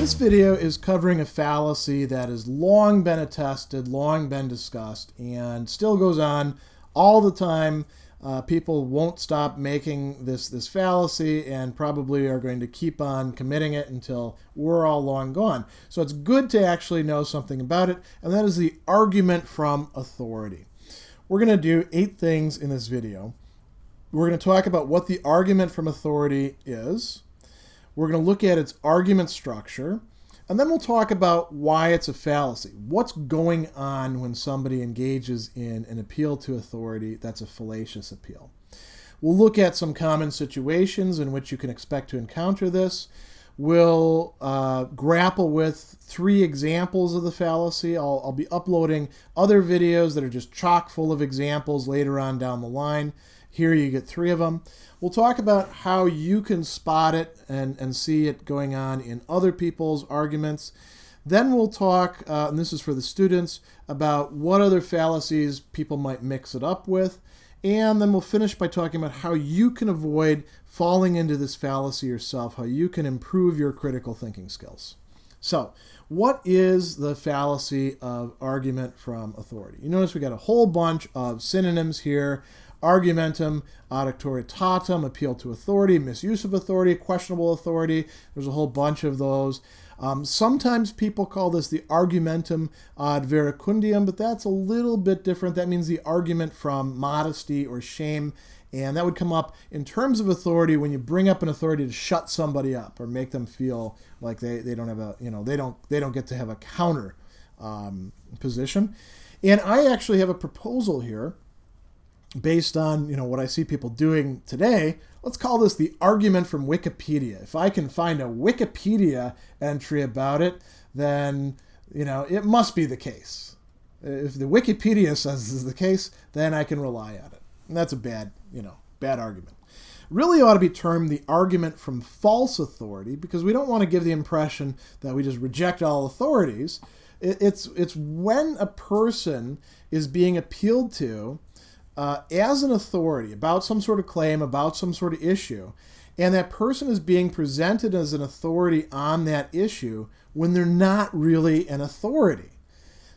This video is covering a fallacy that has long been attested, long been discussed, and still goes on all the time. People won't stop making this fallacy and probably are going to keep on committing it until we're all long gone. So it's good to actually know something about it, and that is the argument from authority. We're going to do 8 things in this video. We're going to talk about what the argument from authority is. We're going to look at its argument structure, and then we'll talk about why it's a fallacy. What's going on when somebody engages in an appeal to authority that's a fallacious appeal. We'll look at some common situations in which you can expect to encounter this. We'll grapple with 3 examples of the fallacy. I'll be uploading other videos that are just chock full of examples later on down the line. Here you get 3 of them. We'll talk about how you can spot it and see it going on in other people's arguments. Then we'll talk, and this is for the students, about what other fallacies people might mix it up with. And then we'll finish by talking about how you can avoid falling into this fallacy yourself, how you can improve your critical thinking skills. So, what is the fallacy of argument from authority? You notice we got a whole bunch of synonyms here. Argumentum, auctoritatem, appeal to authority, misuse of authority, questionable authority. There's a whole bunch of those. Sometimes people call this the argumentum ad verecundiam, but that's a little bit different. That means the argument from modesty or shame, and that would come up in terms of authority when you bring up an authority to shut somebody up or make them feel like they don't have a, they don't get to have a counter position. And I actually have a proposal here based on what I see people doing today. Let's call this the argument from Wikipedia. If I can find a Wikipedia entry about it, then it must be the case. If the Wikipedia says this is the case, then I can rely on it. And that's a bad argument. Really ought to be termed the argument from false authority, because we don't want to give the impression that we just reject all authorities. It's when a person is being appealed to as an authority about some sort of claim, about some sort of issue, and that person is being presented as an authority on that issue when they're not really an authority.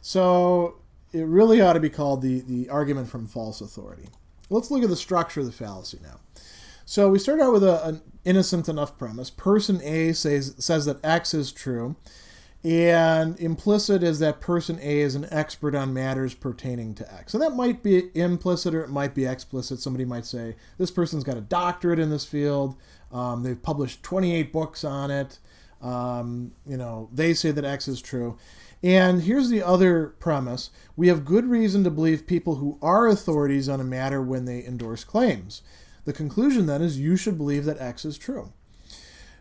So it really ought to be called the argument from false authority. Let's look at the structure of the fallacy now. So we start out with an innocent enough premise. Person A says that X is true, and implicit is that person A is an expert on matters pertaining to X. And that might be implicit or it might be explicit. Somebody might say, this person's got a doctorate in this field. They've published 28 books on it. They say that X is true. And here's the other premise. We have good reason to believe people who are authorities on a matter when they endorse claims. The conclusion then is you should believe that X is true.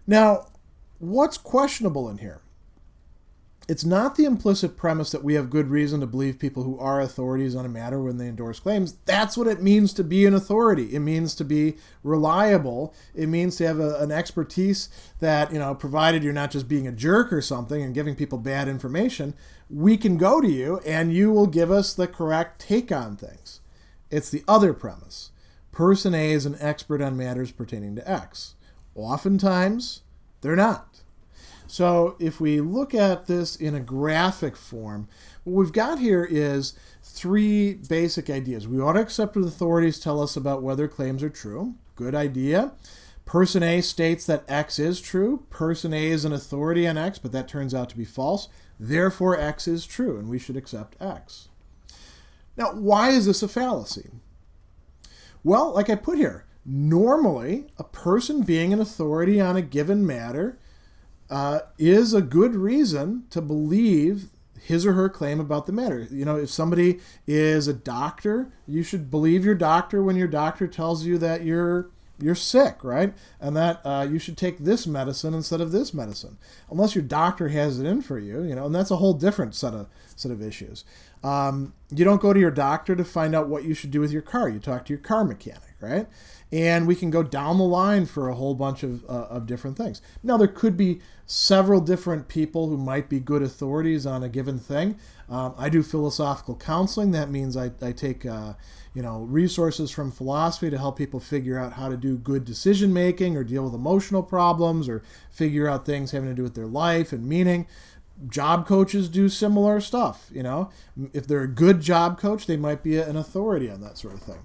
Now, what's questionable in here? It's not the implicit premise that we have good reason to believe people who are authorities on a matter when they endorse claims. That's what it means to be an authority. It means to be reliable. It means to have an expertise that, provided you're not just being a jerk or something and giving people bad information, we can go to you and you will give us the correct take on things. It's the other premise. Person A is an expert on matters pertaining to X. Oftentimes, they're not. So if we look at this in a graphic form, what we've got here is 3 basic ideas. We ought to accept what authorities tell us about whether claims are true. Good idea. Person A states that X is true. Person A is an authority on X, but that turns out to be false. Therefore, X is true, and we should accept X. Now, why is this a fallacy? Well, like I put here, normally a person being an authority on a given matter is a good reason to believe his or her claim about the matter. If somebody is a doctor, you should believe your doctor when your doctor tells you that you're sick, right? And that you should take this medicine instead of this medicine, unless your doctor has it in for you. And that's a whole different set of issues. You don't go to your doctor to find out what you should do with your car. You talk to your car mechanic, right? And we can go down the line for a whole bunch of different things. Now, there could be several different people who might be good authorities on a given thing. I do philosophical counseling. That means I take resources from philosophy to help people figure out how to do good decision making or deal with emotional problems or figure out things having to do with their life and meaning. Job coaches do similar stuff. If they're a good job coach, they might be an authority on that sort of thing.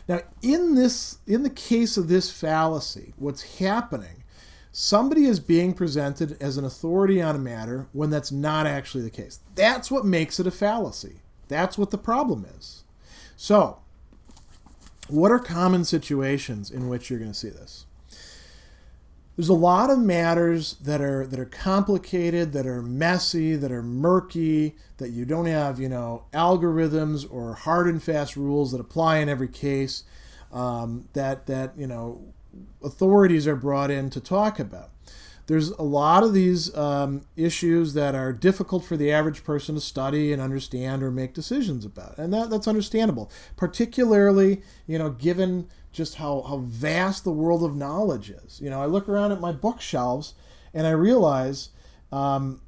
Now, in the case of this fallacy, what's happening, somebody is being presented as an authority on a matter when that's not actually the case. That's what makes it a fallacy. That's what the problem is. So, what are common situations in which you're going to see this? There's a lot of matters that are complicated, that are messy, that are murky, that you don't have, algorithms or hard and fast rules that apply in every case, that authorities are brought in to talk about. There's a lot of these issues that are difficult for the average person to study and understand or make decisions about. And that's understandable, particularly, given just how vast the world of knowledge is. I look around at my bookshelves and I realize I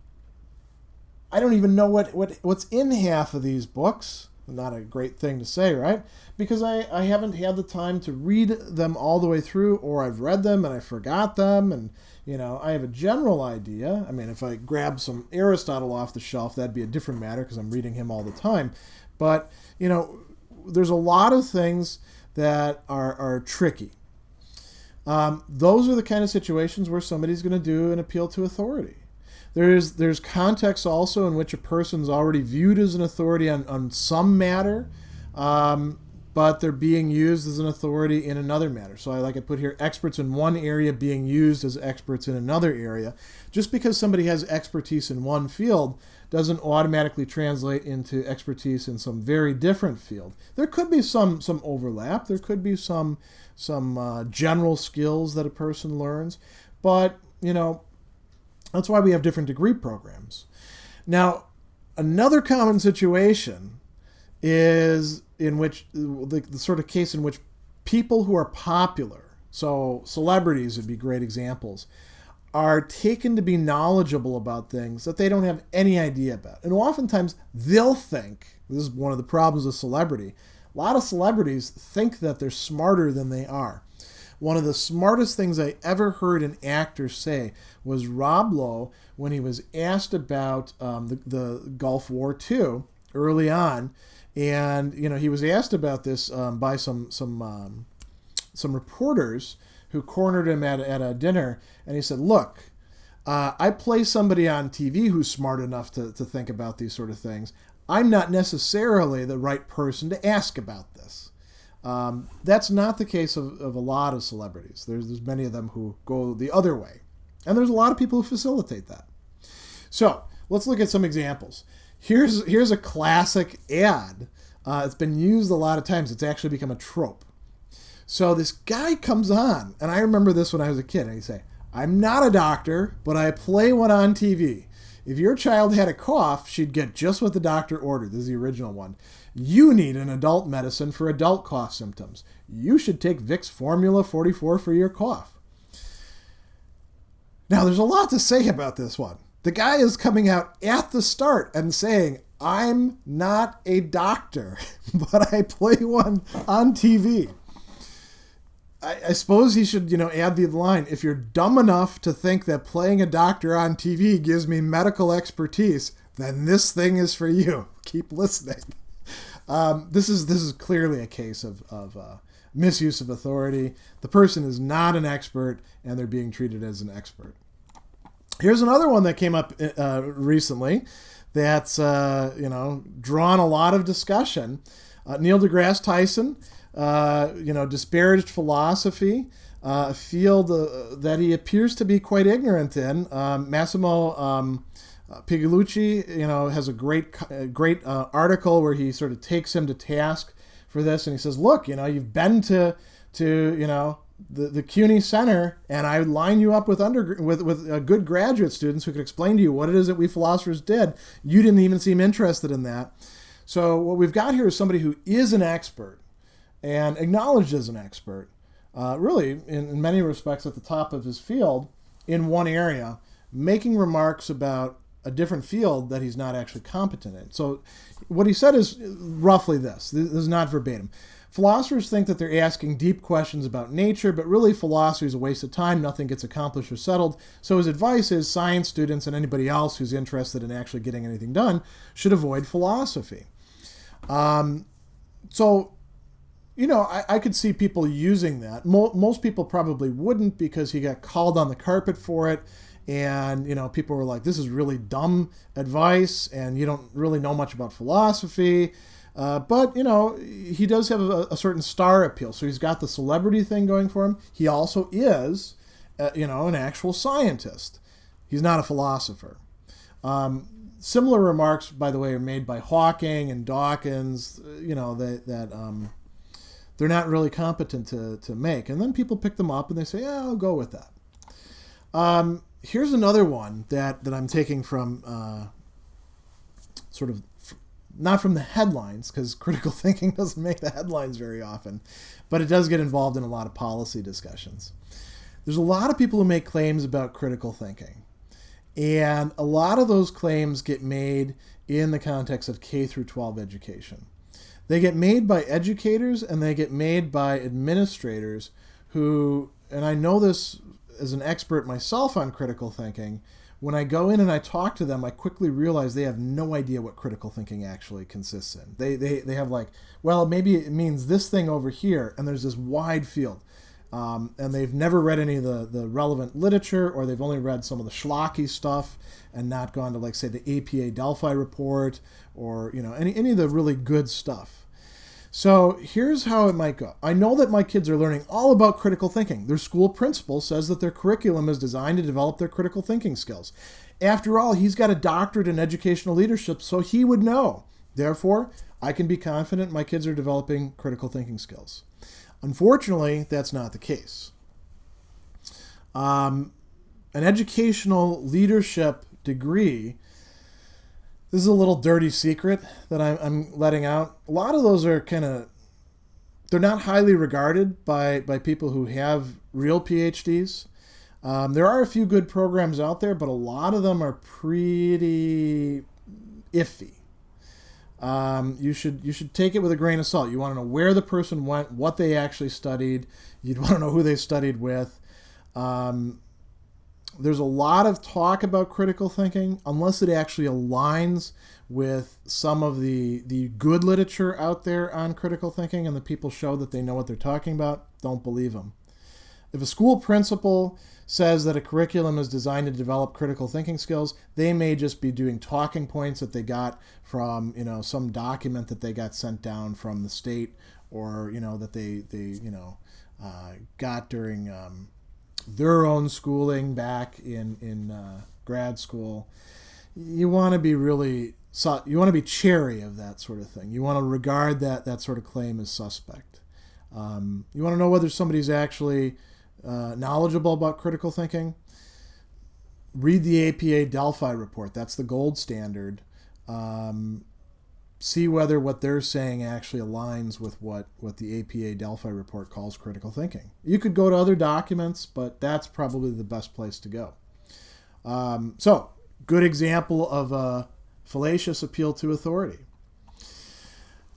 don't even know what's in half of these books. Not a great thing to say, right? Because I haven't had the time to read them all the way through, or I've read them and I forgot them, and I have a general idea. I mean, if I grab some Aristotle off the shelf, that'd be a different matter because I'm reading him all the time. But there's a lot of things that are tricky. Those are the kind of situations where somebody's going to do an appeal to authority. There's contexts also in which a person's already viewed as an authority on some matter, but they're being used as an authority in another matter. So I put here experts in one area being used as experts in another area. Just because somebody has expertise in one field doesn't automatically translate into expertise in some very different field. There could be some overlap. There could be some general skills that a person learns, but that's why we have different degree programs. Now, another common situation is in which the sort of case in which people who are popular, so celebrities would be great examples, are taken to be knowledgeable about things that they don't have any idea about. And oftentimes they'll think, this is one of the problems with celebrity, a lot of celebrities think that they're smarter than they are. One of the smartest things I ever heard an actor say was Rob Lowe when he was asked about the Gulf War II early on. And, he was asked about this by some reporters who cornered him at a dinner. And he said, look, I play somebody on TV who's smart enough to think about these sort of things. I'm not necessarily the right person to ask about this. That's not the case of a lot of celebrities. There's many of them who go the other way. And there's a lot of people who facilitate that. So let's look at some examples. Here's a classic ad. It's been used a lot of times. It's actually become a trope. So this guy comes on, and I remember this when I was a kid, and he'd say, I'm not a doctor, but I play one on TV. If your child had a cough, she'd get just what the doctor ordered. This is the original one. You need an adult medicine for adult cough symptoms. You should take Vicks Formula 44 for your cough. Now, there's a lot to say about this one. The guy is coming out at the start and saying, I'm not a doctor, but I play one on TV. I suppose he should, add the line, if you're dumb enough to think that playing a doctor on TV gives me medical expertise, then this thing is for you. Keep listening. This is clearly a case of misuse of authority. The person is not an expert, and they're being treated as an expert. Here's another one that came up recently that's drawn a lot of discussion. Neil deGrasse Tyson, disparaged philosophy, a field that he appears to be quite ignorant in. Massimo Pigliucci, has a great article where he sort of takes him to task for this, and he says, look, you've been to the CUNY Center, and I line you up with good graduate students who could explain to you what it is that we philosophers did. You didn't even seem interested in that. So what we've got here is somebody who is an expert, and acknowledged as an expert, really, in many respects, at the top of his field in one area, making remarks about a different field that he's not actually competent in. So what he said is roughly this. This is not verbatim. Philosophers think that they're asking deep questions about nature, but really philosophy is a waste of time. Nothing gets accomplished or settled. So his advice is science students and anybody else who's interested in actually getting anything done should avoid philosophy. So, I could see people using that. Most people probably wouldn't, because he got called on the carpet for it. And, people were like, this is really dumb advice, and you don't really know much about philosophy. But he does have a certain star appeal. So he's got the celebrity thing going for him. He also is, an actual scientist. He's not a philosopher. Similar remarks, by the way, are made by Hawking and Dawkins, that they're not really competent to make. And then people pick them up and they say, yeah, I'll go with that. Here's another one that I'm taking from sort of, not from the headlines, because critical thinking doesn't make the headlines very often, but it does get involved in a lot of policy discussions. There's a lot of people who make claims about critical thinking. And a lot of those claims get made in the context of K through 12 education. They get made by educators and they get made by administrators who, and I know this as an expert myself on critical thinking, when I go in and I talk to them, I quickly realize they have no idea what critical thinking actually consists in. They have like, well, maybe it means this thing over here, and there's this wide field. And they've never read any of the relevant literature, or they've only read some of the schlocky stuff and not gone to, like, say, the APA Delphi report or, any of the really good stuff. So here's how it might go. I know that my kids are learning all about critical thinking. Their school principal says that their curriculum is designed to develop their critical thinking skills. After all, he's got a doctorate in educational leadership, so he would know. Therefore, I can be confident my kids are developing critical thinking skills. Unfortunately, that's not the case. An educational leadership degree, this is a little dirty secret that I'm letting out. A lot of those are they're not highly regarded by people who have real PhDs. There are a few good programs out there, but a lot of them are pretty iffy. You should take it with a grain of salt. You want to know where the person went, what they actually studied. You'd want to know who they studied with. There's a lot of talk about critical thinking, unless it actually aligns with some of the good literature out there on critical thinking and the people show that they know what they're talking about. Don't believe them. If a school principal says that a curriculum is designed to develop critical thinking skills, they may just be doing talking points that they got from, some document that they got sent down from the state, or, that they got during their own schooling back in grad school. You want to be you want to be chary of that sort of thing. You want to regard that sort of claim as suspect. You want to know whether somebody's actually knowledgeable about critical thinking. Read the APA Delphi report. That's the gold standard. See whether what they're saying actually aligns with what the APA Delphi report calls critical thinking. You could go to other documents, but that's probably the best place to go. So, good example of a fallacious appeal to authority.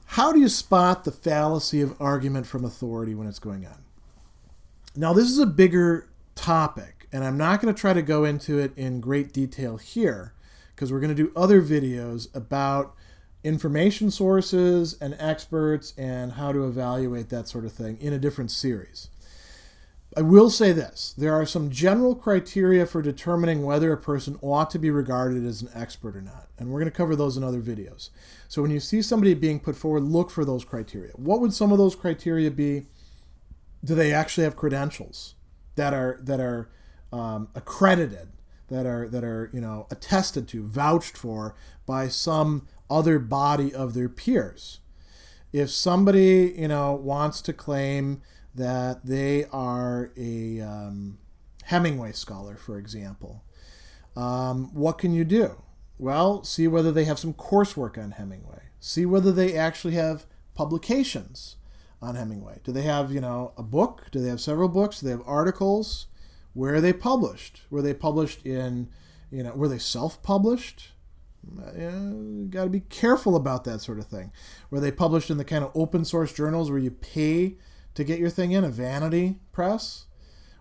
How do you spot the fallacy of argument from authority when it's going on? Now, this is a bigger topic, and I'm not going to try to go into it in great detail here, because we're going to do other videos about information sources and experts and how to evaluate that sort of thing in a different series. I will say this. There are some general criteria for determining whether a person ought to be regarded as an expert or not, and we're going to cover those in other videos. So when you see somebody being put forward, look for those criteria. What would some of those criteria be? Do they actually have credentials that are accredited, that are attested to, vouched for by some other body of their peers? If somebody wants to claim that they are a Hemingway scholar, for example, what can you do? Well, see whether they have some coursework on Hemingway. See whether they actually have publications on Hemingway? Do they have, a book? Do they have several books? Do they have articles? Where are they published? Were they published in, were they self-published? You got to be careful about that sort of thing. Were they published in the kind of open source journals where you pay to get your thing in, a vanity press?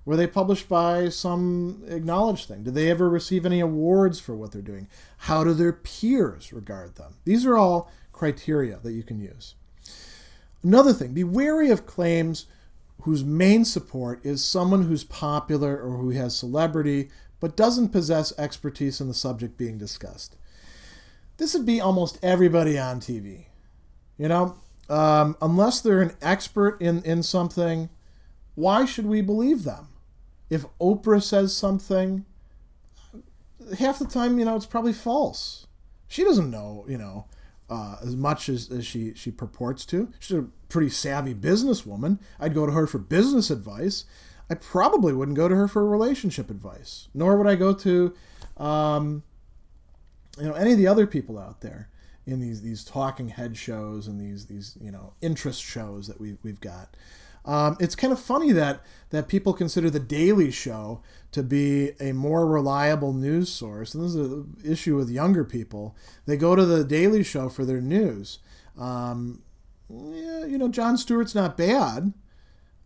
Were they published by some acknowledged thing? Did they ever receive any awards for what they're doing? How do their peers regard them? These are all criteria that you can use. Another thing, be wary of claims whose main support is someone who's popular or who has celebrity but doesn't possess expertise in the subject being discussed. This would be almost everybody on TV. Unless they're an expert in something, why should we believe them? If Oprah says something, half the time, it's probably false. She doesn't know, as much as she purports to. She's a pretty savvy businesswoman. I'd go to her for business advice. I probably wouldn't go to her for relationship advice, nor would I go to, any of the other people out there in these talking head shows and these interest shows that we've got. It's kind of funny that people consider The Daily Show to be a more reliable news source. And this is an issue with younger people. They go to The Daily Show for their news. Jon Stewart's not bad,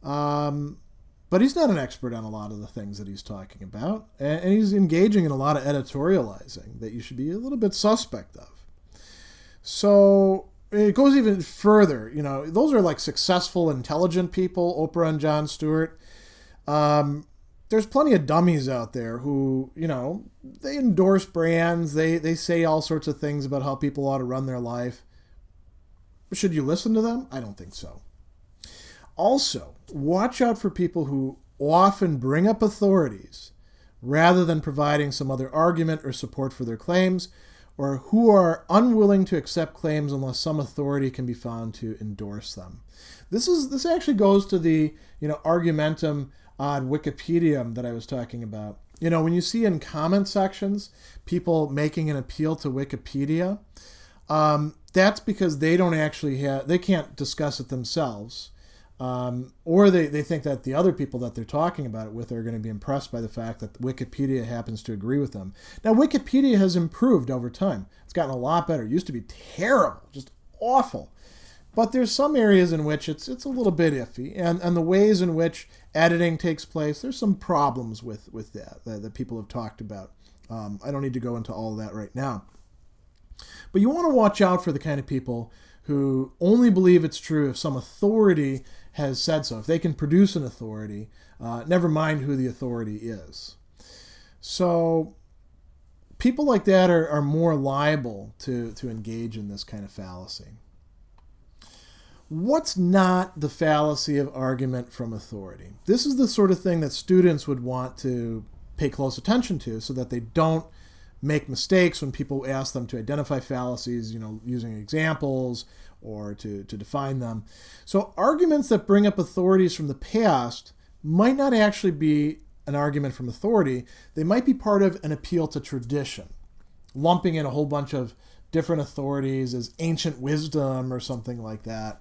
but he's not an expert on a lot of the things that he's talking about. And he's engaging in a lot of editorializing that you should be a little bit suspect of. So it goes even further. Those are like successful, intelligent people, Oprah and Jon Stewart. There's plenty of dummies out there who, they endorse brands. They say all sorts of things about how people ought to run their life. Should you listen to them? I don't think so. Also, watch out for people who often bring up authorities rather than providing some other argument or support for their claims, or who are unwilling to accept claims unless some authority can be found to endorse them. This actually goes to the argumentum ad Wikipediam that I was talking about. When you see in comment sections people making an appeal to Wikipedia, that's because they can't discuss it themselves. Or they think that the other people that they're talking about it with are going to be impressed by the fact that Wikipedia happens to agree with them. Now, Wikipedia has improved over time. It's gotten a lot better. It used to be terrible, just awful. But there's some areas in which it's a little bit iffy. And the ways in which editing takes place, there's some problems with that people have talked about. I don't need to go into all of that right now. But you want to watch out for the kind of people who only believe it's true if some authority has said so. If they can produce an authority, never mind who the authority is. So people like that are more liable to engage in this kind of fallacy. What's not the fallacy of argument from authority? This is the sort of thing that students would want to pay close attention to so that they don't make mistakes when people ask them to identify fallacies, using examples or to define them. So arguments that bring up authorities from the past might not actually be an argument from authority. They might be part of an appeal to tradition, lumping in a whole bunch of different authorities as ancient wisdom or something like that.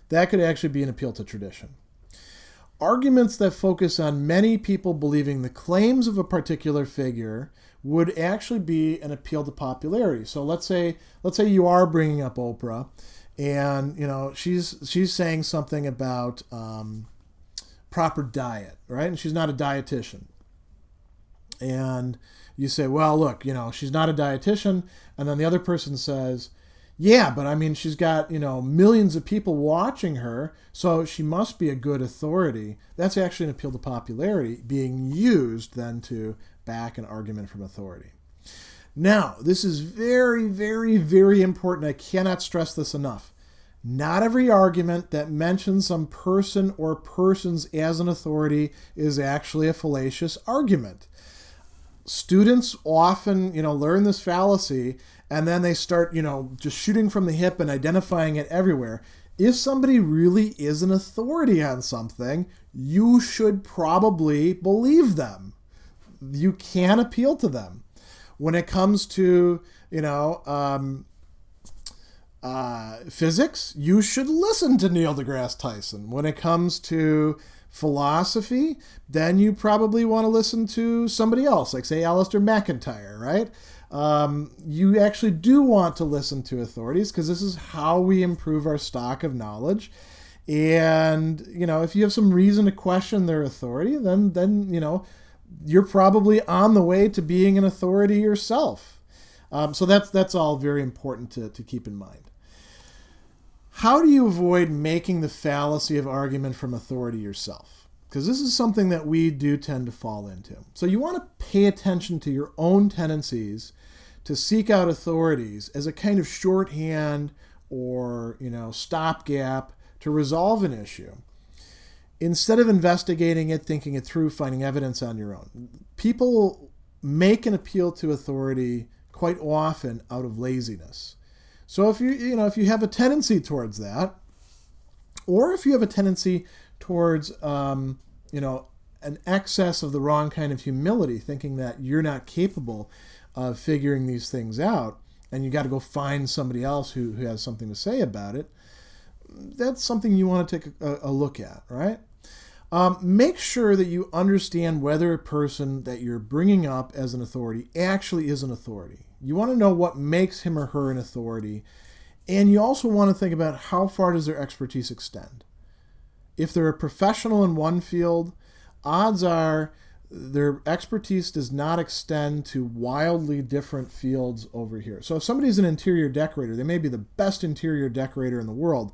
That could actually be an appeal to tradition. Arguments that focus on many people believing the claims of a particular figure would actually be an appeal to popularity. So let's say you are bringing up Oprah, and she's saying something about proper diet, right? And she's not a dietitian. And you say, well, look, she's not a dietitian, and then the other person says, yeah, but I mean, she's got, millions of people watching her, so she must be a good authority. That's actually an appeal to popularity being used then to back an argument from authority. Now, this is very, very, very important. I cannot stress this enough. Not every argument that mentions some person or persons as an authority is actually a fallacious argument. Students often, learn this fallacy, and then they start, just shooting from the hip and identifying it everywhere. If somebody really is an authority on something, you should probably believe them. You can appeal to them. When it comes to, Physics, you should listen to Neil deGrasse Tyson. When it comes to philosophy, then you probably want to listen to somebody else, like say Alistair McIntyre, right? You actually do want to listen to authorities because this is how we improve our stock of knowledge. And, if you have some reason to question their authority, then you're probably on the way to being an authority yourself. So that's all very important to keep in mind. How do you avoid making the fallacy of argument from authority yourself? Because this is something that we do tend to fall into. So you want to pay attention to your own tendencies to seek out authorities as a kind of shorthand or, stopgap to resolve an issue, instead of investigating it, thinking it through, finding evidence on your own. People make an appeal to authority quite often out of laziness. So if you have a tendency towards that, or if you have a tendency towards an excess of the wrong kind of humility, thinking that you're not capable of figuring these things out, and you got to go find somebody else who has something to say about it, that's something you want to take a look at, right? Make sure that you understand whether a person that you're bringing up as an authority actually is an authority. You want to know what makes him or her an authority, and you also want to think about how far does their expertise extend. If they're a professional in one field, odds are their expertise does not extend to wildly different fields over here. So if somebody's an interior decorator, they may be the best interior decorator in the world.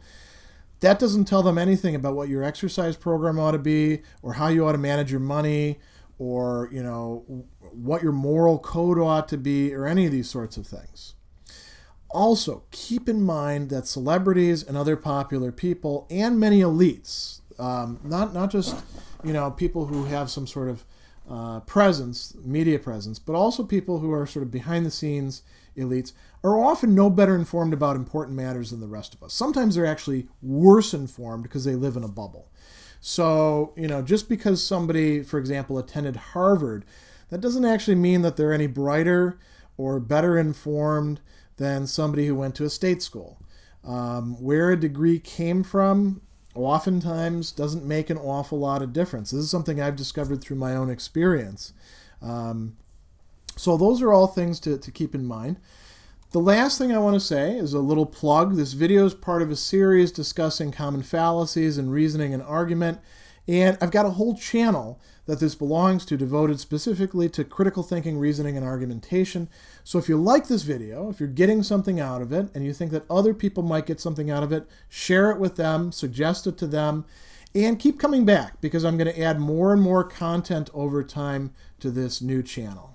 That doesn't tell them anything about what your exercise program ought to be, or how you ought to manage your money, or what your moral code ought to be, or any of these sorts of things. Also, keep in mind that celebrities and other popular people, and many elites, not just people who have some sort of presence, media presence, but also people who are sort of behind the scenes elites, are often no better informed about important matters than the rest of us. Sometimes they're actually worse informed because they live in a bubble. So, just because somebody, for example, attended Harvard, that doesn't actually mean that they're any brighter or better informed than somebody who went to a state school. Where a degree came from oftentimes doesn't make an awful lot of difference. This is something I've discovered through my own experience. So those are all things to keep in mind. The last thing I want to say is a little plug. This video is part of a series discussing common fallacies in reasoning and argument. And I've got a whole channel that this belongs to devoted specifically to critical thinking, reasoning, and argumentation. So if you like this video, if you're getting something out of it, and you think that other people might get something out of it, share it with them, suggest it to them, and keep coming back because I'm going to add more and more content over time to this new channel.